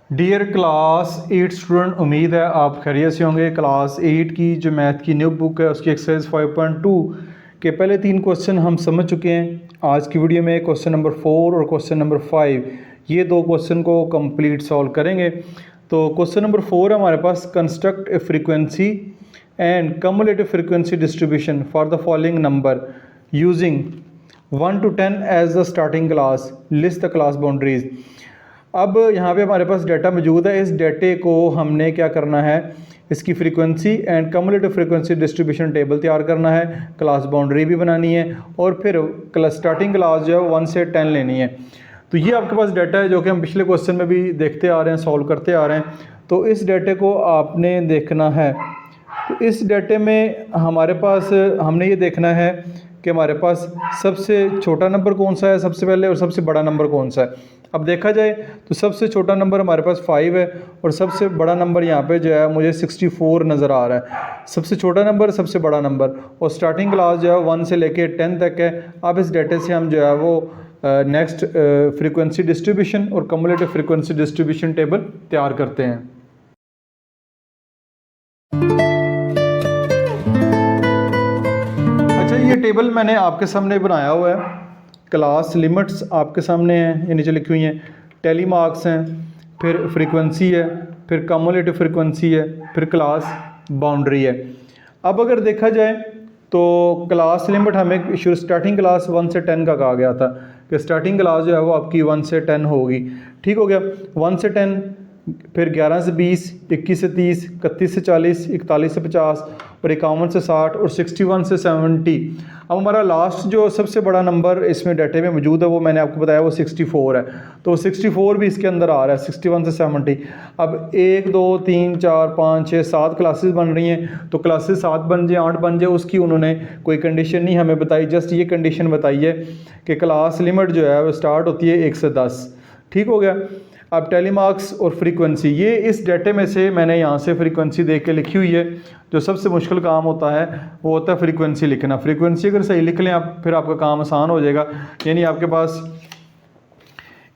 Dear class 8 student, उम्मीद है आप खैरियत से होंगे। क्लास 8 की जो मैथ की न्यू बुक है उसकी एक्सरसाइज 5.2 के पहले 3 क्वेश्चन हम समझ चुके हैं। आज की वीडियो में क्वेश्चन नंबर 4 और क्वेश्चन नंबर 5 ये 2 क्वेश्चन को कंप्लीट सॉल्व करेंगे। तो क्वेश्चन नंबर 4 हमारे पास construct a frequency and cumulative frequency distribution for the following number using 1 to 10 as the starting class, list the class boundaries. अब यहाँ पे हमारे पास डाटा मौजूद है। इस डाटे को हमने क्या करना है, इसकी frequency and cumulative frequency distribution table तैयार करना है, क्लास बाउंड्री भी बनानी है और फिर स्टार्टिंग क्लास जो है 1 से 10 लेनी है। तो ये आपके पास डाटा है जो कि हम पिछले क्वेश्चन में भी देखते आ रहे हैं, सॉल्व करते आ रहे हैं। तो इस डाटे को आपने देखना है। तो इस डाटे में हमारे पास हमने ये देखना है कि हमारे पास सबसे छोटा नंबर कौन सा है सबसे पहले और सबसे बड़ा नंबर कौन सा है। अब देखा जाए तो सबसे छोटा नंबर हमारे पास 5 है और सबसे बड़ा नंबर यहाँ पे जो है मुझे 64 नज़र आ रहा है। सबसे छोटा नंबर, सबसे बड़ा नंबर, और स्टार्टिंग क्लास जो है 1 से लेके 10 तक है। अब इस डाटे से हम जो है वो नेक्स्ट फ्रीक्वेंसी डिस्ट्रीब्यूशन और कम्युलेटिव फ्रीक्वेंसी डिस्ट्रीब्यूशन टेबल तैयार करते हैं। ये टेबल मैंने आपके सामने बनाया हुआ है। क्लास लिमिट्स आपके सामने हैं, ये नीचे लिखी हुई हैं। टेली मार्क्स हैं, फिर फ्रीक्वेंसी है, फिर कम्युलेटिव फ्रीक्वेंसी है, फिर क्लास बाउंड्री है। अब अगर देखा जाए तो क्लास लिमिट हमें स्टार्टिंग क्लास 1 से 10 का कहा गया था कि स्टार्टिंग क्लास जो है वो आपकी 1 से 10 होगी। ठीक हो गया, 1 से 10, फिर 11 से 20, 21 से 30, 31 से 40, 41 से 50 और 51 से 60 और 61 से 70। अब हमारा लास्ट जो सबसे बड़ा नंबर इसमें डाटे में मौजूद है वो मैंने आपको बताया वो 64 है। तो 64 भी इसके अंदर आ रहा है, 61 से 70। अब 1 2 3 4 5 6 7 क्लासेस बन रही हैं। तो क्लासेस 7 बन जाए 8 बन जाए उसकी उन्होंने कोई कंडीशन नहीं हमें बताई, जस्ट ये कंडीशन बताई है कि क्लास लिमिट जो है वो स्टार्ट होती है 1 से 10। ठीक हो गया। अब टेलीमार्क्स और फ्रीक्वेंसी, ये इस डाटे में से मैंने यहाँ से फ्रीक्वेंसी देख के लिखी हुई है। जो सबसे मुश्किल काम होता है वो होता है फ्रीक्वेंसी लिखना। फ्रीक्वेंसी अगर सही लिख लें आप, फिर आपका काम आसान हो जाएगा। यानी आपके पास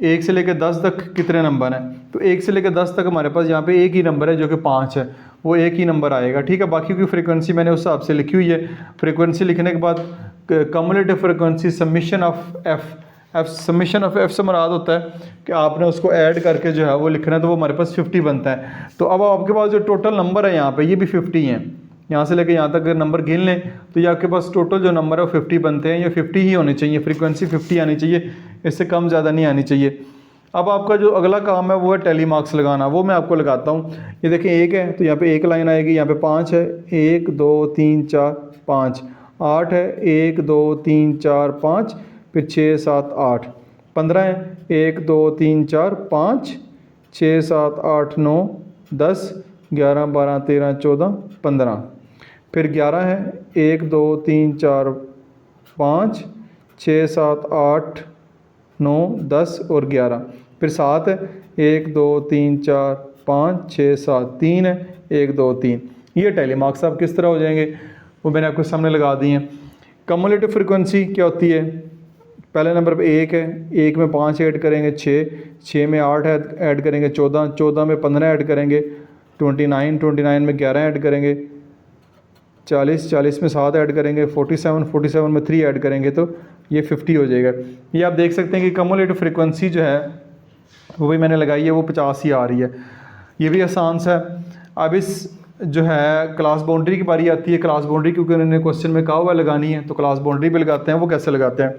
1 से लेकर 10 तक कितने नंबर हैं, तो 1 से लेकर 10 तक हमारे पास यहाँ पे एक ही नंबर है जो कि 5 है, वो एक ही नंबर आएगा। ठीक है, बाकी की फ्रीक्वेंसी मैंने उस हिसाब से लिखी हुई है। फ्रीक्वेंसी लिखने के बाद cumulative frequency summation of F, summation of F से मुराद होता है कि आपने उसको ऐड करके जो है वो लिखना है, तो वो हमारे पास 50 बनता है। तो अब आपके पास जो टोटल नंबर है यहाँ पे ये भी 50 हैं। यहाँ से लेकर यहाँ तक अगर नंबर गिन लें तो ये आपके पास टोटल जो नंबर है वो 50 बनते हैं। ये 50 ही होने चाहिए, फ्रीक्वेंसी 50 आनी चाहिए, इससे कम ज़्यादा नहीं आनी चाहिए। अब आपका जो अगला काम है वो है टेली मार्क्स लगाना, वो मैं आपको लगाता हूँ। ये देखें 1 है तो यहाँ पे 1 लाइन आएगी, यहाँ पे 5 है, 1 2 3 4 5, 8 है, 1 2 3 4 5, फिर 6 7 8, 15 है, 1 2 3 4 5 6 7 8 9 10 11 12 13 14 15, फिर 11 है, 1 2 3 4 5 6 7 8 9 10 और 11, फिर 7 है, 1 2 3 4 5 6 7 3 है, 1 2 3। ये टेली मार्क्स आप किस तरह हो जाएंगे वो मैंने आपके सामने लगा दिए हैं। कम्युलेटिव फ्रीक्वेंसी क्या होती है, पहले नंबर पे 1 है, 1 में 5 ऐड करेंगे 6, 6 में 8 ऐड करेंगे 14, 14 में 15 ऐड करेंगे 29, 29 में 11 ऐड करेंगे 40, 40 में 7 ऐड करेंगे 47, 47 में 3 ऐड करेंगे तो ये 50 हो जाएगा। ये आप देख सकते हैं कि कम्युलेटिव फ्रीक्वेंसी जो है वो भी मैंने लगाई है, वो 50 ही आ रही है। ये भी आसान सा है। अब इस जो है क्लास बाउंड्री की बारी आती है। क्लास बाउंड्री क्योंकि उन्होंने क्वेश्चन में कहा हुआ लगानी है तो क्लास बाउंड्री भी लगाते हैं। वो कैसे लगाते हैं,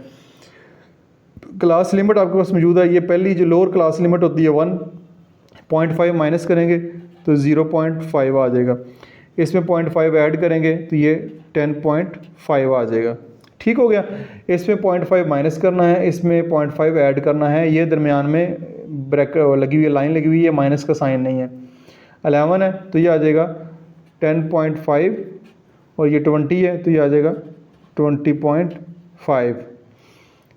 क्लास लिमिट आपके पास मौजूद है। ये पहली जो लोअर क्लास लिमिट होती है 1.5 माइनस करेंगे तो 0.5 आ जाएगा। इसमें 0.5 ऐड करेंगे तो ये 10.5 आ जाएगा। ठीक हो गया। इसमें 0.5 माइनस करना है, इसमें 0.5 ऐड करना है। ये दरमियान में ब्रैकेट लगी हुई है, लाइन लगी हुई है, माइनस का साइन नहीं है। 11 है तो ये आ जाएगा 10.5 और ये 20 है तो ये आ जाएगा 20.5,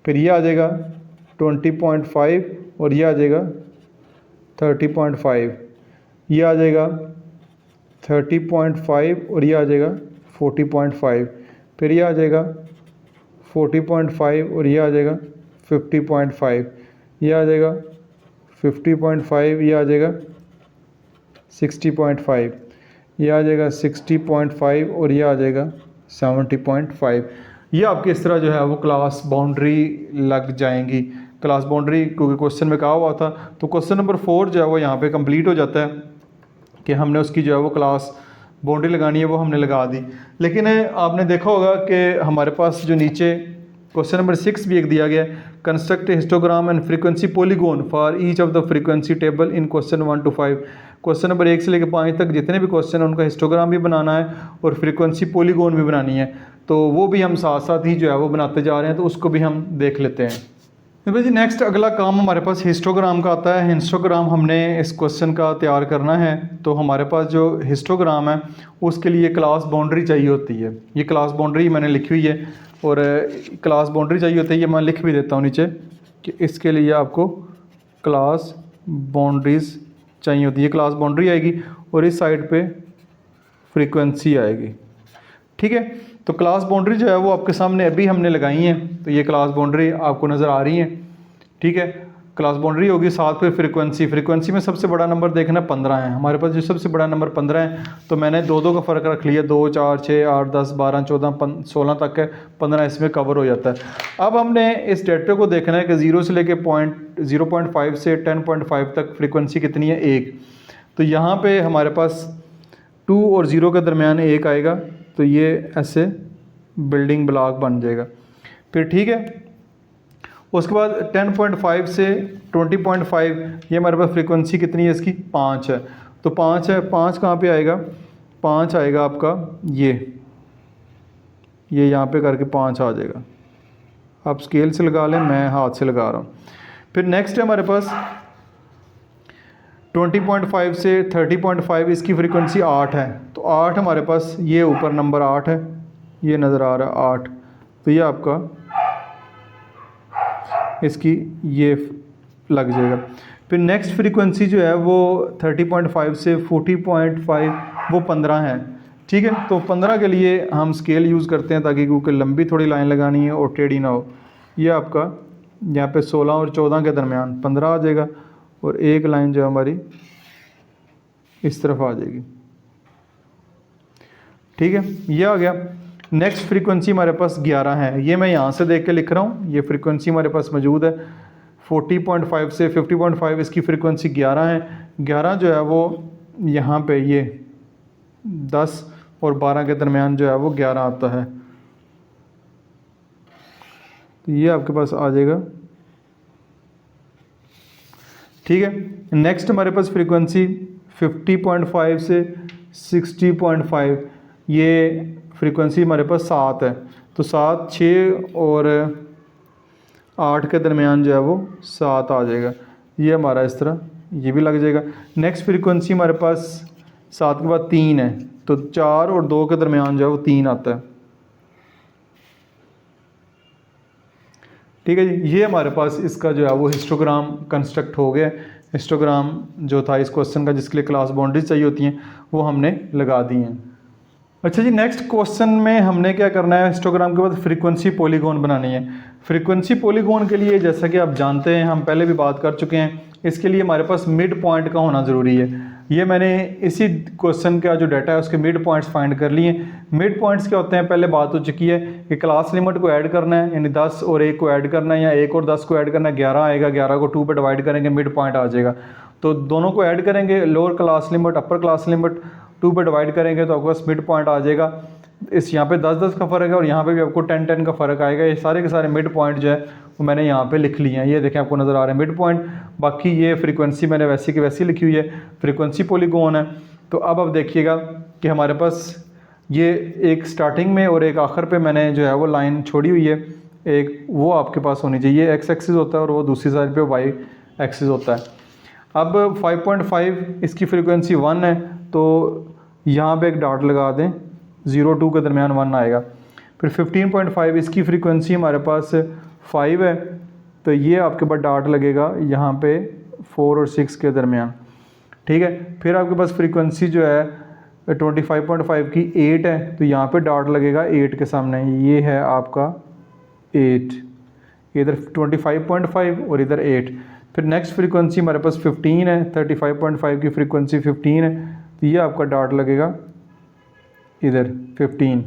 फिर ये आ जाएगा 20.5 और ये आ जाएगा 30.5, ये आ जाएगा 30.5 और ये आ जाएगा 40.5, फिर ये आ जाएगा 40.5 और ये आ जाएगा 50.5, ये आ जाएगा 50.5, ये आ जाएगा 60.5, ये आ जाएगा 60.5 और ये आ जाएगा 70.5। ये आपके इस तरह जो है वो क्लास बाउंड्री लग जाएंगी। क्लास बाउंड्री क्योंकि क्वेश्चन में कहा हुआ था, तो क्वेश्चन नंबर 4 जो है वो यहाँ पे कंप्लीट हो जाता है कि हमने उसकी जो है वो क्लास बाउंड्री लगानी है वो हमने लगा दी। लेकिन आपने देखा होगा कि हमारे पास जो नीचे क्वेश्चन नंबर 6 भी एक दिया गया है, construct histogram and frequency polygon for each of the frequency table in question 1 to 5। Question number 1 से लेकर 5 तक जितने भी क्वेश्चन हैं उनका हिस्टोग्राम भी बनाना है और फ्रीक्वेंसी पॉलीगॉन भी बनानी है, तो वो भी हम साथ साथ ही जो है वो बनाते जा रहे हैं, तो उसको भी हम देख लेते हैं। तो भाई जी नेक्स्ट अगला काम हमारे पास हिस्टोग्राम का आता है। हिस्टोग्राम हमने इस क्वेश्चन का तैयार करना है, तो हमारे पास जो हिस्टोग्राम है उसके लिए क्लास बाउंड्री चाहिए होती है। ये क्लास बाउंड्री मैंने लिखी हुई है और क्लास बाउंड्री चाहिए होती है, ये मैं लिख भी देता हूँ नीचे कि इसके लिए आपको क्लास बाउंड्रीज़ चाहिए होती है। क्लास बाउंड्री आएगी और इस साइड पे फ्रीक्वेंसी आएगी, ठीक है। तो क्लास बाउंड्री जो है वो आपके सामने अभी हमने लगाई है, तो ये क्लास बाउंड्री आपको नज़र आ रही है, ठीक है। क्लास बाउंड्री होगी, साथ फिर फ्रीक्वेंसी में सबसे बड़ा नंबर देखना 15 है हमारे पास, जो सबसे बड़ा नंबर 15 है, तो मैंने 2 का फ़र्क रख लिया, 2, 4, 6, 8, 10, 12, 14, 16 तक है, 15 इसमें कवर हो जाता है। अब हमने इस डेटा को देखना है कि 0 से लेके 0.5 से 10.5 तक फ्रीक्वेंसी कितनी है, 1। तो यहाँ पे हमारे पास 2 और 0 के दरमियान 1 आएगा, तो ये ऐसे बिल्डिंग ब्लॉक बन जाएगा। फिर ठीक है, उसके बाद 10.5 से 20.5, ये हमारे पास फ्रीक्वेंसी कितनी है इसकी, 5 है। तो 5 है, 5 कहाँ पे आएगा, 5 आएगा आपका ये यहाँ पे करके 5 आ जाएगा। आप स्केल से लगा लें, मैं हाथ से लगा रहा हूँ। फिर नेक्स्ट है हमारे पास 20.5 से 30.5, इसकी फ्रीक्वेंसी 8 है। तो 8 हमारे पास, ये ऊपर नंबर 8 है, ये नज़र आ रहा है 8, तो ये आपका इसकी ये लग जाएगा। फिर नेक्स्ट फ्रीक्वेंसी जो है वो 30.5 से 40.5, वो 15 है, ठीक है। तो 15 के लिए हम स्केल यूज़ करते हैं ताकि क्योंकि लंबी थोड़ी लाइन लगानी है और टेढ़ी ना हो। ये आपका यहाँ पे 16 और 14 के दरमियान 15 आ जाएगा और एक लाइन जो हमारी इस तरफ आ जाएगी, ठीक है। ये आ गया। नेक्स्ट फ्रीक्वेंसी हमारे पास 11 है, ये मैं यहाँ से देख के लिख रहा हूँ, ये फ्रीक्वेंसी हमारे पास मौजूद है। 40.5 से 50.5, इसकी फ्रीक्वेंसी 11 है। 11 जो है वो यहाँ पे ये 10 और 12 के दरमियान जो है वो 11 आता है, तो ये आपके पास आ जाएगा, ठीक है। नेक्स्ट हमारे पास फ्रीक्वेंसी 50.5 से 60.5, ये फ्रीक्वेंसी हमारे पास 7 है। तो 7, 6 और 8 के दरमियान जो है वो 7 आ जाएगा, ये हमारा इस तरह ये भी लग जाएगा। नेक्स्ट फ्रीक्वेंसी हमारे पास 7 के बाद 3 है, तो 4 और 2 के दरमियान जो है वो 3 आता है, ठीक है जी। ये हमारे पास इसका जो है वो हिस्टोग्राम कंस्ट्रक्ट हो गया। हिस्टोग्राम जो था इस क्वेश्चन का, जिसके लिए क्लास बाउंड्रीज चाहिए होती हैं, वो हमने लगा दी हैं। अच्छा जी, नेक्स्ट क्वेश्चन में हमने क्या करना है, हिस्टोग्राम के बाद फ्रीक्वेंसी पॉलीगॉन बनानी है। फ्रीक्वेंसी पॉलीगॉन के लिए जैसा कि आप जानते हैं, हम पहले भी बात कर चुके हैं, इसके लिए हमारे पास मिड पॉइंट का होना ज़रूरी है। ये मैंने इसी क्वेश्चन का जो डाटा है उसके मिड पॉइंट्स फाइंड कर लिए। मिड पॉइंट्स क्या होते हैं, पहले बात हो चुकी है कि क्लास लिमिट को ऐड करना है, यानी 10 और 1 को ऐड करना है, या 1 और 10 को ऐड करना है, 11 आएगा, 11 को 2 पे डिवाइड करेंगे, मिड पॉइंट आ जाएगा। तो दोनों को ऐड करेंगे, lower class limit upper class limit 2 पे डिवाइड करेंगे, तो आपके पास मिड पॉइंट आ जाएगा। इस यहाँ पे 10-10 का फ़र्क है और यहाँ पे भी आपको 10-10 का फ़र्क आएगा। ये सारे के सारे मिड पॉइंट जो है वो मैंने यहाँ पे लिख लिए हैं, ये देखें आपको नज़र आ रहे हैं मिड पॉइंट। बाकी ये फ्रीक्वेंसी मैंने वैसी की वैसी लिखी हुई है, फ्रीक्वेंसी पॉलीगॉन है। तो अब आप देखिएगा कि हमारे पास ये एक स्टार्टिंग में और एक आखिर पे मैंने जो है वो लाइन छोड़ी हुई है, एक वो आपके पास होनी चाहिए, एक्स एक्सिस होता है और वो दूसरी साइड पे वाई एक्सिस होता है। अब 5.5 इसकी फ्रीक्वेंसी 1 है, तो यहाँ पे एक डॉट लगा दें, 0-2 के दरमियान 1 आएगा। फिर 15.5 इसकी फ्रीक्वेंसी हमारे पास 5 है, तो ये आपके पास डॉट लगेगा यहाँ पे 4 और 6 के दरमियान, ठीक है। फिर आपके पास फ्रीक्वेंसी जो है 25.5 की 8 है, तो यहाँ पे डॉट लगेगा 8 के सामने, ये है आपका 8, इधर 25.5 और इधर 8। फिर नेक्स्ट फ्रीक्वेंसी हमारे पास 15 है, 35.5 की फ्रीक्वेंसी 15 है, तो ये आपका डॉट लगेगा इधर 15,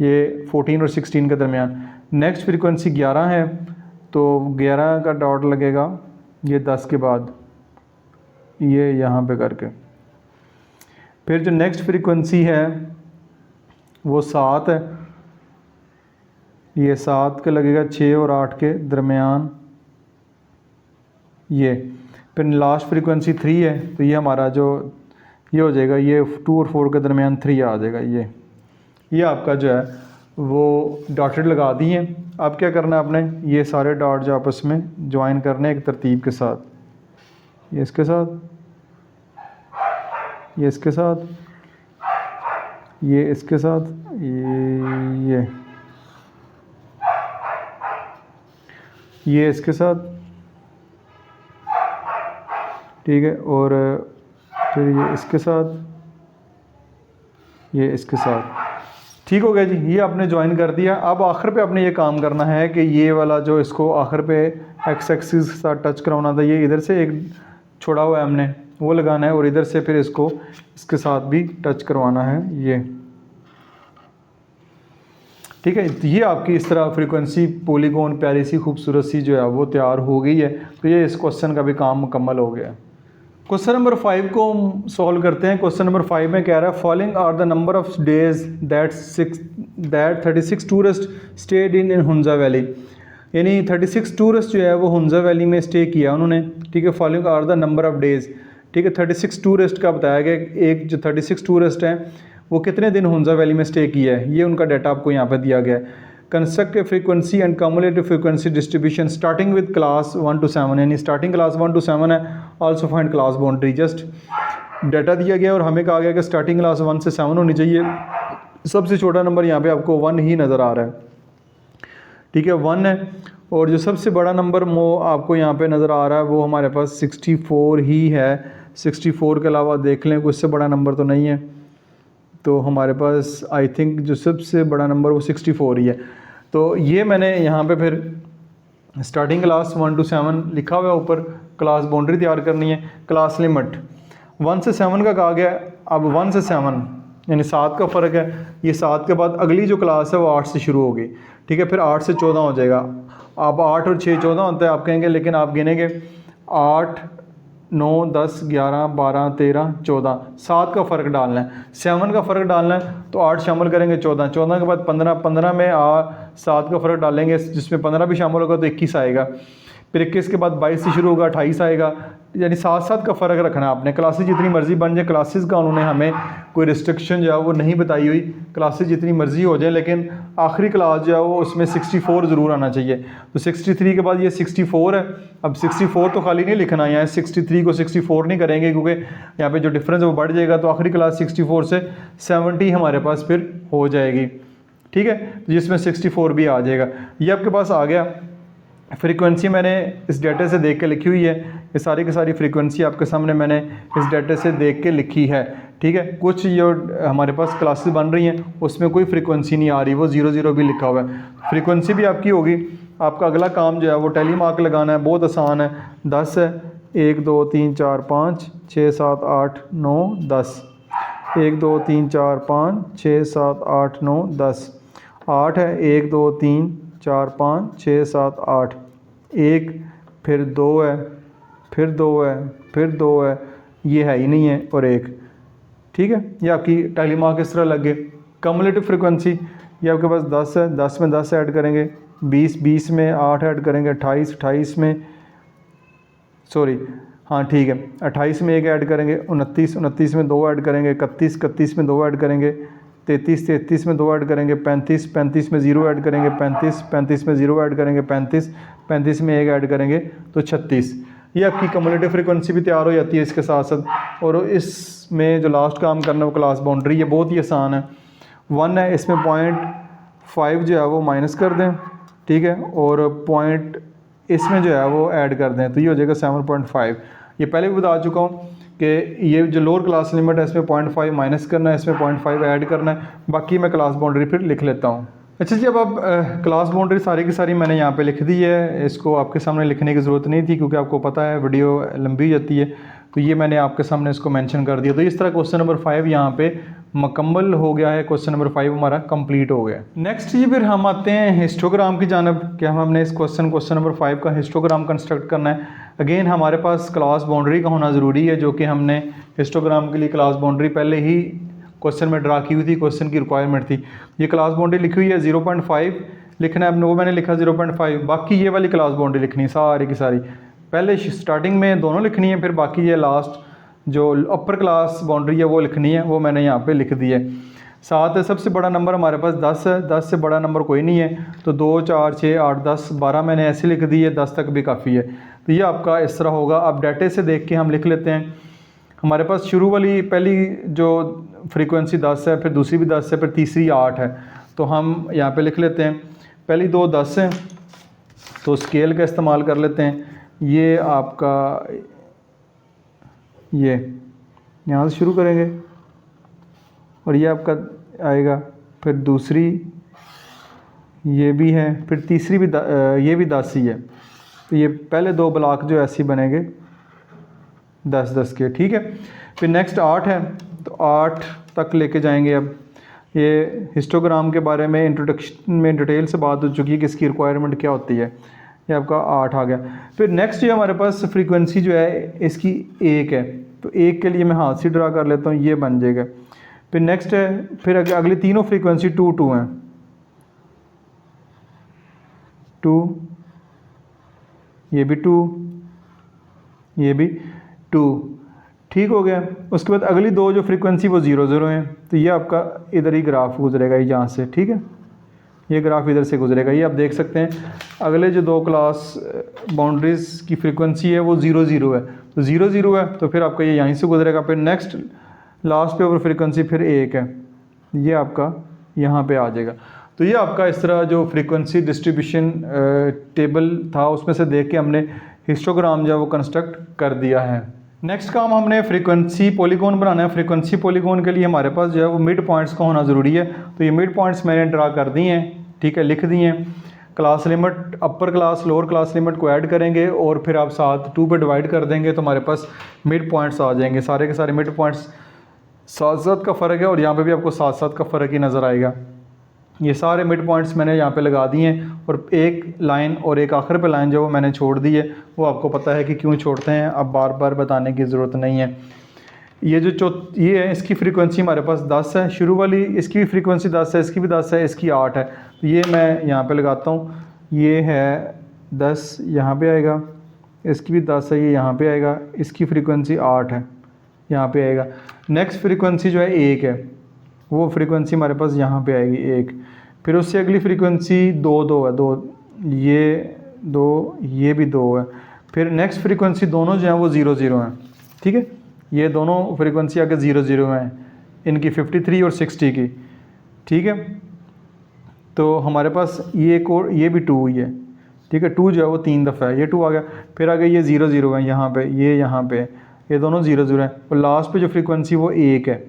ये 14 और 16 के दरमियान। नेक्स्ट फ्रीक्वेंसी 11 है, तो 11 का डॉट लगेगा ये 10 के बाद, ये यहाँ पे करके। फिर जो नेक्स्ट फ्रीक्वेंसी है वो 7 है, ये 7 के लगेगा 6 और 8 के दरमियान ये। फिर लास्ट फ्रीक्वेंसी 3 है, तो ये हमारा जो ये हो जाएगा, ये 2 और 4 के दरमियान 3 आ जाएगा। ये आपका जो है वो डॉटेड लगा दिए। अब क्या करना है आपने, ये सारे डॉट जो आपस में ज्वाइन करने एक तरतीब के साथ, ये इसके साथ, ये इसके साथ, ये इसके साथ, ये इसके साथ, ठीक है, और फिर ये इसके साथ, ये इसके साथ। ठीक हो गया जी, ये आपने ज्वाइन कर दिया। अब आखिर पे आपने ये काम करना है कि ये वाला जो इसको आखिर पे एक्स एक्सिस के साथ टच कराना था, ये इधर से एक छोड़ा हुआ है हमने, वो लगाना है, और इधर से फिर इसको इसके साथ भी टच करवाना है ये। ठीक है, ये आपकी इस तरह फ्रीक्वेंसी पॉलीगॉन प्यारी सी खूबसूरत सी जो है वो तैयार हो गई है। तो ये इस क्वेश्चन का भी काम मुकम्मल हो गया। क्वेश्चन नंबर 5 को हम सॉल्व करते हैं। क्वेश्चन नंबर 5 में कह रहा है following are the number of days that 36 tourist stayed in Hunza valley. यानी 36 टूरिस्ट जो है वो हुंजा वैली में स्टे किया उन्होंने। ठीक है, following are the number of days. ठीक है, 36 टूरिस्ट का बताया गया, एक जो 36 टूरिस्ट हैं वो कितने दिन हुंजा वैली में स्टे किया है, ये उनका डाटा आपको यहाँ पर दिया गया है। Construct a frequency and cumulative frequency distribution starting with class 1 to 7, यानी स्टार्टिंग क्लास 1 to 7 है। Also find class boundary. Just data दिया गया और हमें कहा गया कि स्टार्टिंग क्लास 1 से 7 होनी चाहिए। सबसे छोटा नंबर यहाँ पे आपको 1 ही नज़र आ रहा है। ठीक है, 1 है, और जो सबसे बड़ा नंबर आपको यहाँ पे नज़र आ रहा है वो हमारे पास 64 ही है। 64 के अलावा देख लें, कुछ से बड़ा नंबर तो नहीं है। तो हमारे पास आई थिंक जो सबसे बड़ा नंबर वो 64 ही है। तो ये मैंने यहाँ पे फिर स्टार्टिंग क्लास 1 to 7 लिखा हुआ है ऊपर, क्लास बाउंड्री तैयार करनी है। क्लास लिमिट 1 से 7 का कहा गया। अब 1 से 7 यानी 7 का फ़र्क है। ये 7 के बाद अगली जो क्लास है वो 8 से शुरू होगी। ठीक है, फिर 8 से 14 हो जाएगा। अब 8 और 6 14 होता है आप कहेंगे, लेकिन आप गिनेंगे 8 9 10 11 12 13 14, 7 का फ़र्क डालना है, 7 का फ़र्क डालना है, तो 8 शामिल करेंगे 14, 14 के बाद 15, 15 में 7 का फ़र्क डालेंगे जिसमें 15 भी शामिल होगा तो 21 आएगा। फिर 21 के बाद 22 से शुरू होगा, 28 आएगा। यानी 7-7 का फ़र्क रखना है आपने। क्लासेस जितनी मर्ज़ी बन जाए, क्लासेस का उन्होंने हमें कोई रिस्ट्रिक्शन जो है वो नहीं बताई हुई। क्लासेस जितनी मर्ज़ी हो जाए, लेकिन आखिरी क्लास जो है वो उसमें 64 ज़रूर आना चाहिए। तो 63 के बाद ये 64 है। अब 64 तो खाली नहीं लिखना, यहाँ 63 को 64 नहीं करेंगे क्योंकि यहाँ पे जो डिफरेंस है वो बढ़ जाएगा। तो आखिरी क्लास 64 से 70 हमारे पास फिर हो जाएगी। ठीक है, जिसमें 64 भी आ जाएगा। ये आपके पास आ गया। फ्रीक्वेंसी मैंने इस डाटा से देख के लिखी हुई है। ये सारी की सारी फ्रीक्वेंसी आपके सामने मैंने इस डाटा से देख के लिखी है। ठीक है, कुछ जो हमारे पास क्लासेस बन रही हैं उसमें कोई फ्रीक्वेंसी नहीं आ रही, वो 0 भी लिखा हुआ है। फ्रीक्वेंसी भी आपकी होगी। आपका अगला काम जो है वो टेली मार्क लगाना है, बहुत आसान है। 10 है, 1 2 3 4 5 6 7 8 9 10, 1 2 3 4 5 6 7 8 9 10, 8 है, 1 2 3 4 5 6 7 8, 1, फिर 2 है, फिर 2 है, फिर 2 है, ये है ही नहीं है, और 1। ठीक है, ये आपकी टैली मार्क इस तरह लगे। कम्युलेटिव फ्रीक्वेंसी ये आपके पास 10 है, 10 में 10 ऐड करेंगे, 20 में 8 ऐड करेंगे, 28 में सॉरी हाँ ठीक है, 28 में 1 ऐड करेंगे, 29 में 2 ऐड करेंगे, 31 में 2 ऐड करेंगे, 33 में 2 ऐड करेंगे, 35 में 0 ऐड करेंगे, 35 में 0 ऐड करेंगे, 35 में 1 ऐड करेंगे, तो 36। ये आपकी कम्युलेटिव फ्रीक्वेंसी भी तैयार हो जाती है इसके साथ साथ। और इसमें जो लास्ट काम करना है वो क्लास बाउंड्री, ये बहुत ही आसान है। 1 है, इसमें 0.5 जो है वो माइनस कर दें। ठीक है, और पॉइंट इसमें जो है वो ऐड कर दें, तो ये हो जाएगा 7.5। ये पहले भी बता चुका हूँ कि ये जो लोअर क्लास लिमिट है इसमें 0.5 माइनस करना है, इसमें 0.5 ऐड करना है। बाकी मैं क्लास बाउंड्री फिर लिख लेता हूँ। अच्छा जी, अब आप क्लास बाउंड्री सारी की सारी मैंने यहाँ पे लिख दी है, इसको आपके सामने लिखने की ज़रूरत नहीं थी क्योंकि आपको पता है वीडियो लंबी हो जाती है, तो ये मैंने आपके सामने इसको मेंशन कर दिया। तो इस तरह क्वेश्चन नंबर 5 यहाँ पे मुकम्मल हो गया है, क्वेश्चन नंबर 5 हमारा कंप्लीट हो गया। नेक्स्ट जी फिर हम आते हैं हिस्टोग्राम की जानब कि हमने इस क्वेश्चन नंबर 5 का हिस्टोग्राम कंस्ट्रक्ट करना है। अगेन हमारे पास क्लास बाउंड्री का होना ज़रूरी है, जो कि हमने हिस्टोग्राम के लिए क्लास बाउंड्री पहले ही क्वेश्चन में ड्रा की हुई थी, क्वेश्चन की रिक्वायरमेंट थी। ये क्लास बाउंड्री लिखी हुई है 0.5 लिखना है, वो मैंने लिखा 0.5। बाकी ये वाली क्लास बाउंड्री लिखनी है सारी की सारी, पहले स्टार्टिंग में दोनों लिखनी है, फिर बाकी ये लास्ट जो अपर क्लास बाउंड्री है वो लिखनी है, वो मैंने यहाँ पे लिख दी है। साथ है सबसे बड़ा नंबर हमारे पास 10 है, 10 से बड़ा नंबर कोई नहीं है, तो 2 4 6 8 10 12 मैंने ऐसे लिख दी है, 10 तक भी काफ़ी है। तो ये आपका इस तरह होगा। अब डाटे से देख के हम लिख लेते हैं। हमारे पास शुरू वाली पहली जो फ्रीक्वेंसी 10 है, फिर दूसरी भी 10 है, फिर तीसरी 8 है, तो हम यहाँ पे लिख लेते हैं। पहली दो 10 हैं तो स्केल का इस्तेमाल कर लेते हैं। ये आपका ये यहाँ से शुरू करेंगे और ये आपका आएगा, फिर दूसरी ये भी है, फिर तीसरी भी ये भी 10 ही है। तो ये पहले दो ब्लॉक जो ऐसे ही बनेंगे 10-10 के, ठीक है। फिर नेक्स्ट 8 है, तो 8 तक लेके जाएंगे। अब ये हिस्टोग्राम के बारे में इंट्रोडक्शन में डिटेल से बात हो चुकी है कि इसकी रिक्वायरमेंट क्या होती है। ये आपका 8 आ गया। फिर नेक्स्ट जो हमारे पास फ्रीक्वेंसी जो है इसकी 1 है, तो 1 के लिए मैं हाथ से ड्रा कर लेता हूँ, ये बन जाएगा। फिर नेक्स्ट है, फिर अगली तीनों फ्रीक्वेंसी 2 हैं, 2, ये भी 2, ये भी 2, ठीक हो गया। उसके बाद अगली दो जो फ्रीक्वेंसी वो 0-0 हैं, तो ये आपका इधर ही ग्राफ गुजरेगा यहाँ से, ठीक है। ये ग्राफ इधर से गुजरेगा, ये आप देख सकते हैं। अगले जो दो क्लास बाउंड्रीज़ की फ्रीक्वेंसी है वो 0-0 है, तो 0-0 है तो फिर आपका ये यहीं से गुजरेगा। फिर नेक्स्ट लास्ट पे ओवर फ्रीक्वेंसी फिर 1 है, ये आपका यहाँ पे आ जाएगा। तो ये आपका इस तरह जो फ्रीक्वेंसी डिस्ट्रीब्यूशन टेबल था उसमें से देख के हमने हिस्टोग्राम जो है वो कंस्ट्रक्ट कर दिया है। नेक्स्ट काम हमने फ्रीक्वेंसी पॉलीगॉन बनाना है। फ्रीक्वेंसी पॉलीगॉन के लिए हमारे पास जो है वो मिड पॉइंट्स का होना ज़रूरी है, तो ये मिड पॉइंट्स मैंने ड्रा कर दिए हैं, ठीक है, लिख दिए हैं। Class limit upper class lower class limit को ऐड करेंगे और फिर आप साथ 2 पे डिवाइड कर देंगे तो हमारे पास मिड पॉइंट्स आ जाएंगे। सारे के सारे मिड पॉइंट्स साथ साथ का फ़र्क है और यहाँ पे भी आपको साथ साथ का फ़र्क ही नज़र आएगा। ये सारे मिड पॉइंट्स मैंने यहाँ पे लगा दिए हैं और एक लाइन और एक आखिर पे लाइन जो वो मैंने छोड़ दी है, वो आपको पता है कि क्यों छोड़ते हैं, अब बार बार बताने की ज़रूरत नहीं है। ये जो ये है इसकी फ्रीक्वेंसी हमारे पास 10 है, शुरू वाली इसकी भी फ्रीक्वेंसी 10 है, इसकी भी 10 है, इसकी 8 है, तो ये मैं यहाँ पे लगाता हूँ। ये है 10 यहाँ पे आएगा, इसकी भी 10 है, ये यहाँ पे आएगा, इसकी फ्रीक्वेंसी 8 है, यहाँ पे आएगा। नेक्स्ट फ्रीक्वेंसी जो है 1 है, वो फ्रीक्वेंसी हमारे पास यहाँ पे आएगी 1। फिर उससे अगली फ्रीक्वेंसी 2 है, 2 ये 2 ये भी 2 है। फिर नेक्स्ट फ्रीक्वेंसी दोनों जो हैं वो 0-0 हैं, ठीक है। ये दोनों फ्रीक्वेंसी आगे 0-0 हैं, इनकी 53 और 60 की, ठीक है। तो हमारे पास ये कोड ये भी 2 ही है, ठीक है। 2 जो है वो 3 दफ़ा है, ये 2 आ गया। फिर आगे ये 0-0 है यहाँ पे, ये यहाँ पे, ये दोनों 0-0 हैं और लास्ट पे जो फ्रीक्वेंसी वो 1 है,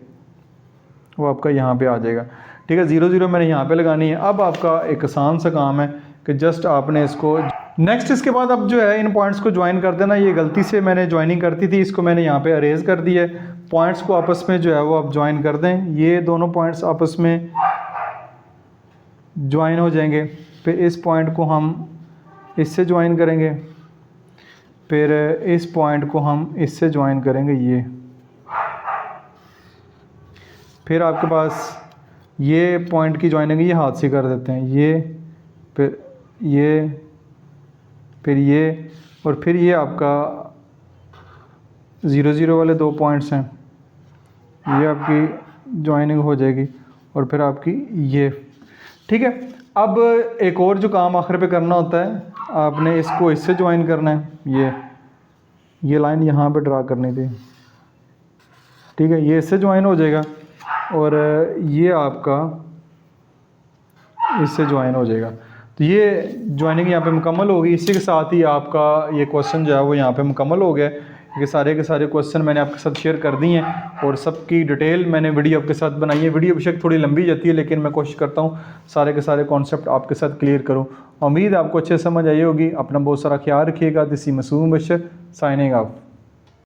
वो आपका यहाँ पे आ जाएगा, ठीक है। 0-0 मैंने यहाँ पे लगानी है। अब आपका एक आसान सा काम है कि जस्ट आपने इसको नेक्स्ट इसके बाद अब जो है इन पॉइंट्स को ज्वाइन कर देना। ये गलती से मैंने ज्वाइनिंग करती थी, इसको मैंने यहाँ पे अरेज कर दिया है। पॉइंट्स को आपस में जो है वो आप ज्वाइन कर दें, ये दोनों पॉइंट्स आपस में ज्वाइन हो जाएंगे। फिर इस पॉइंट को हम इससे ज्वाइन करेंगे, फिर इस पॉइंट को हम इससे ज्वाइन करेंगे, ये। फिर आपके पास ये पॉइंट की ज्वाइनिंग ये हाथ से कर देते हैं, ये फिर ये फिर ये और फिर ये आपका 0-0 वाले 2 पॉइंट्स हैं, ये आपकी ज्वाइनिंग हो जाएगी और फिर आपकी ये, ठीक है। अब एक और जो काम आखिर पे करना होता है, आपने इसको इससे ज्वाइन करना है, ये लाइन यहाँ पे ड्रा करनी थी, ठीक है। ये इससे ज्वाइन हो जाएगा और ये आपका इससे ज्वाइन हो जाएगा। तो ये ज्वाइनिंग यहाँ पे मुकम्मल होगी। इसी के साथ ही आपका ये क्वेश्चन जो है वो यहाँ पे मुकम्मल हो गया। ये सारे के सारे क्वेश्चन मैंने आपके साथ शेयर कर दिए हैं और सबकी डिटेल मैंने वीडियो आपके साथ बनाई है। वीडियो बेशक थोड़ी लंबी जाती है लेकिन मैं कोशिश करता हूँ सारे के सारे कॉन्सेप्ट आपके साथ क्लियर करूँ। उम्मीद आपको अच्छे समझ आई होगी। अपना बहुत सारा ख्याल रखिएगा। दिस इज मासूम बशर साइनिंग ऑफ।